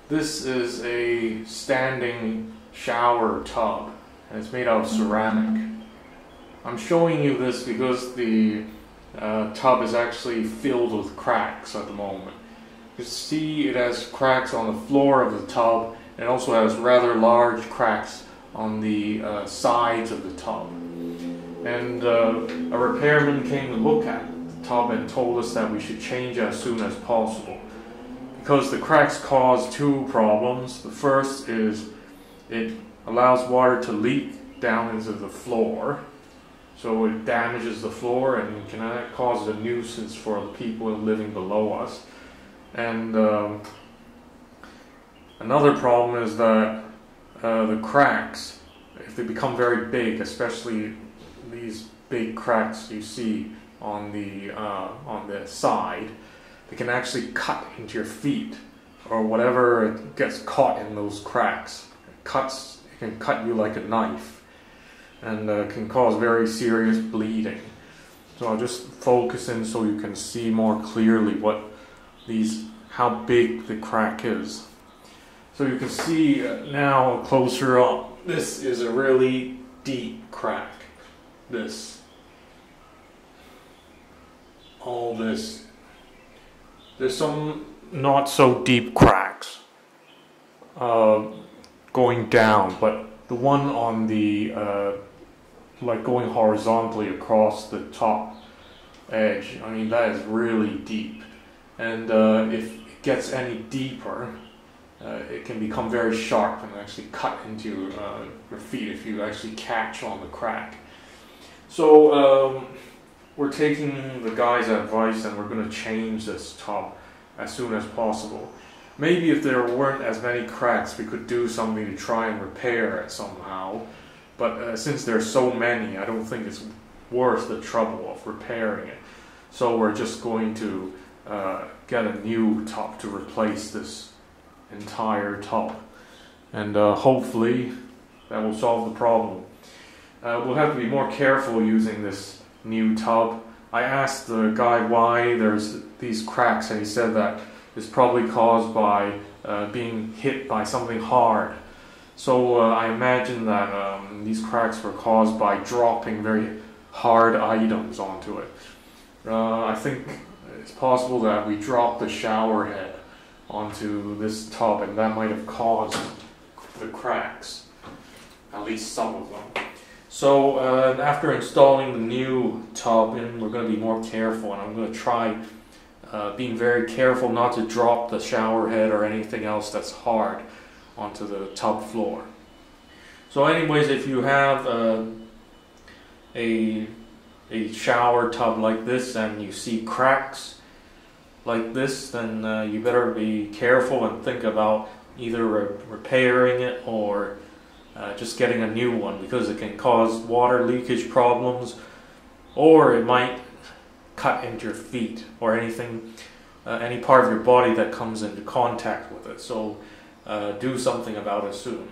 This is a standing shower tub, and it's made out of ceramic. I'm showing you this because the tub is actually filled with cracks at the moment. You see it has cracks on the floor of the tub, and it also has rather large cracks on the sides of the tub. And a repairman came to look at the tub and told us that we should change it as soon as possible, because the cracks cause two problems. The first is it allows water to leak down into the floor, so it damages the floor and can cause a nuisance for the people living below us. And another problem is that the cracks, if they become very big, especially these big cracks you see on the side, they can actually cut into your feet or whatever gets caught in those cracks. It can cut you like a knife, and can cause very serious bleeding. So I'll just focus in so you can see more clearly how big the crack is. So you can see now closer up, this is a really deep crack. All this. There's some not so deep cracks going down, but the one on the like going horizontally across the top edge, I mean, that is really deep. And if it gets any deeper, it can become very sharp and actually cut into your feet if you actually catch on the crack. So we're taking the guy's advice and we're going to change this tub as soon as possible. Maybe if there weren't as many cracks, we could do something to try and repair it somehow. But since there's so many, I don't think it's worth the trouble of repairing it. So we're just going to get a new tub to replace this entire tub. And hopefully that will solve the problem. We'll have to be more careful using this new tub. I asked the guy why there's these cracks, and he said that it's probably caused by being hit by something hard. So I imagine that these cracks were caused by dropping very hard items onto it. I think it's possible that we dropped the shower head onto this tub, and that might have caused the cracks, at least some of them. So after installing the new tub in, we're going to be more careful, and I'm going to try being very careful not to drop the shower head or anything else that's hard onto the tub floor. So anyways, if you have a shower tub like this and you see cracks like this, then you better be careful and think about either repairing it or just getting a new one, because it can cause water leakage problems, or it might cut into your feet or anything, any part of your body that comes into contact with it. So do something about it soon.